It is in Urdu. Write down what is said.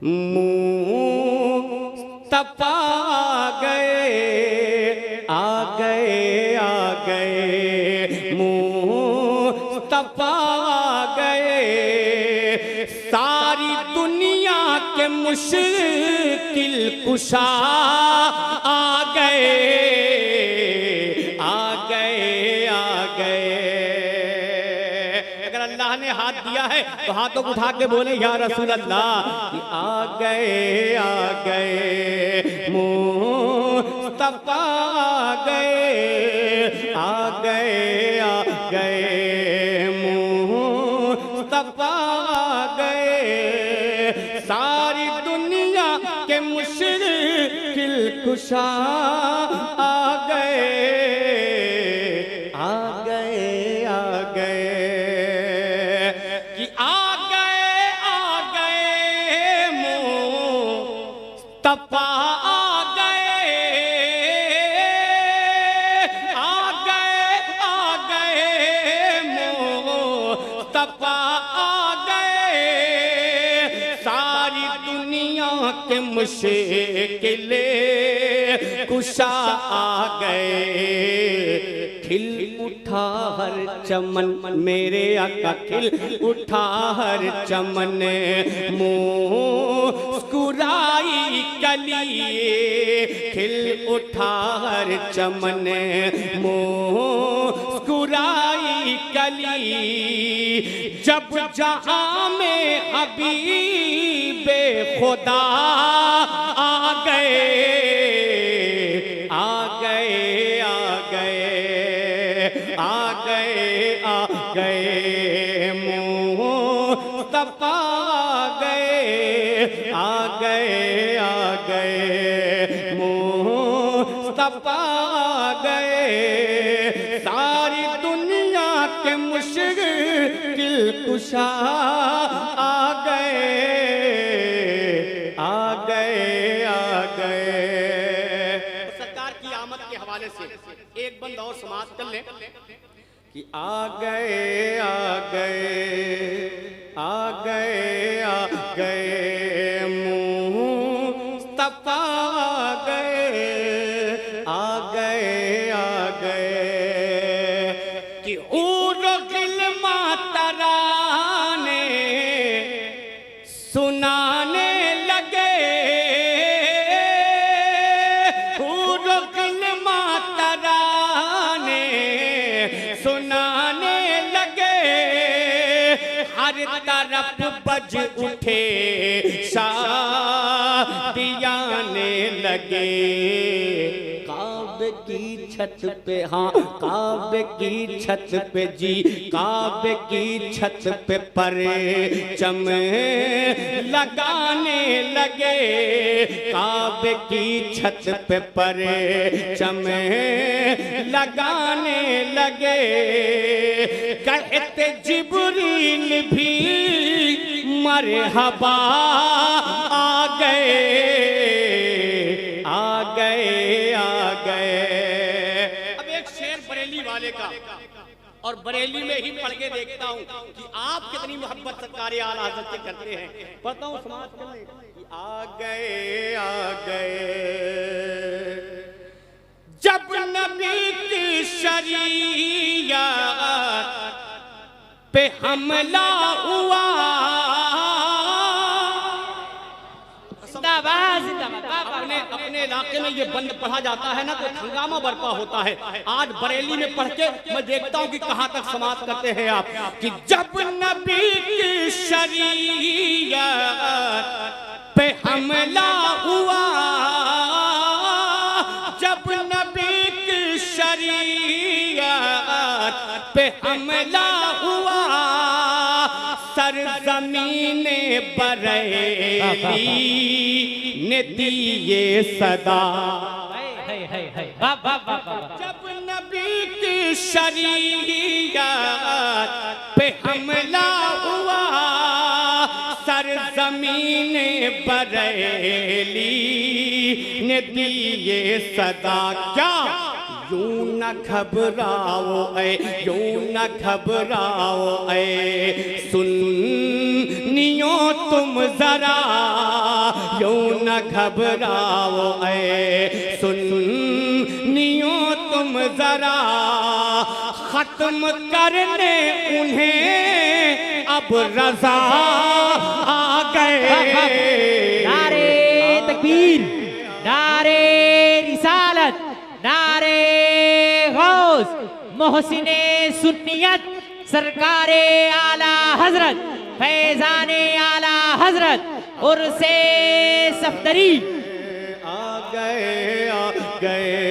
مصطفیٰ آ گئے مصطفیٰ آ گئے ساری دنیا کے مشکل کشا آ گئے اگر اللہ نے ہاتھ دیا ہے تو ہاتھوں کو اٹھا کے بولے یا رسول اللہ کہ آ گئے مصطفیٰ آ گئے مصطفیٰ آ گئے ساری دنیا کے مشکل کشا آ گئے کہ آ گئے مصطفیٰ مشکل کشا آ گئے کھل اٹھا ہر چمن میرے آقا کھل اٹھا ہر چمن مسکرائی کلی کھل اٹھا ہر چمن مسکرائی کلی جب جہاں میں حبیب خدا آ گئے مصطفیٰ آ گئے مصطفیٰ آ گئے ساری دنیا کے مشکل کشا آ گئے سرکار کی آمد کے حوالے سے ایک بند اور سماعت کر لیں کہ آ گئے مصطفیٰ آ گئے کہ اور غلما ترانے سنانے لگے اور غلما ترانے سنانے لگے ہر طرف بج اٹھے شادیانے لگے کعبے کی چھت پہ کعبے کی چھت پہ کعبے کی چھت پہ پرچم لگانے لگے کعبے کی چھت پہ پرچم لگانے لگے کہتے جبریل بھی مرحبا آ گئے اب ایک شعر بریلی والے کا اور بریلی میں ہی پڑھ کے دیکھتا ہوں کہ آپ کتنی محبت سرکار اعلیٰ حضرت سے کرتے ہیں پڑھتا ہوں سماعت کرنے کہ آ گئے جب نبی کی شریعت پہ حملہ ہوا اپنے علاقے میں یہ بند پڑھا جاتا ہے نا تو ہنگامہ برپا ہوتا ہے آج بریلی میں پڑھ کے میں دیکھتا ہوں کہ کہاں تک سماعت کرتے ہیں آپ کہ جب نبی کی شریعت پہ حملہ ہوا جب نبی کی شریعت پہ حملہ ہوا سرزمین بریلی نے دی یہ صدا جب نبی کی شریعت پہ حملہ ہوا سرزمین بریلی نے دی یہ صدا کیا یوں نہ گھبراؤ اے سنیوں تم ذرا کیوں نہ گھبراؤ اے سنیوں تم ذرا ختم کرنے انہیں اب رضا آ گئے نعرے تکبیر نعرے رسالت نعرے غوث محسن سنیت سرکار اعلیٰ حضرت فیضان اعلیٰ حضرت عرس صفدری آ گئے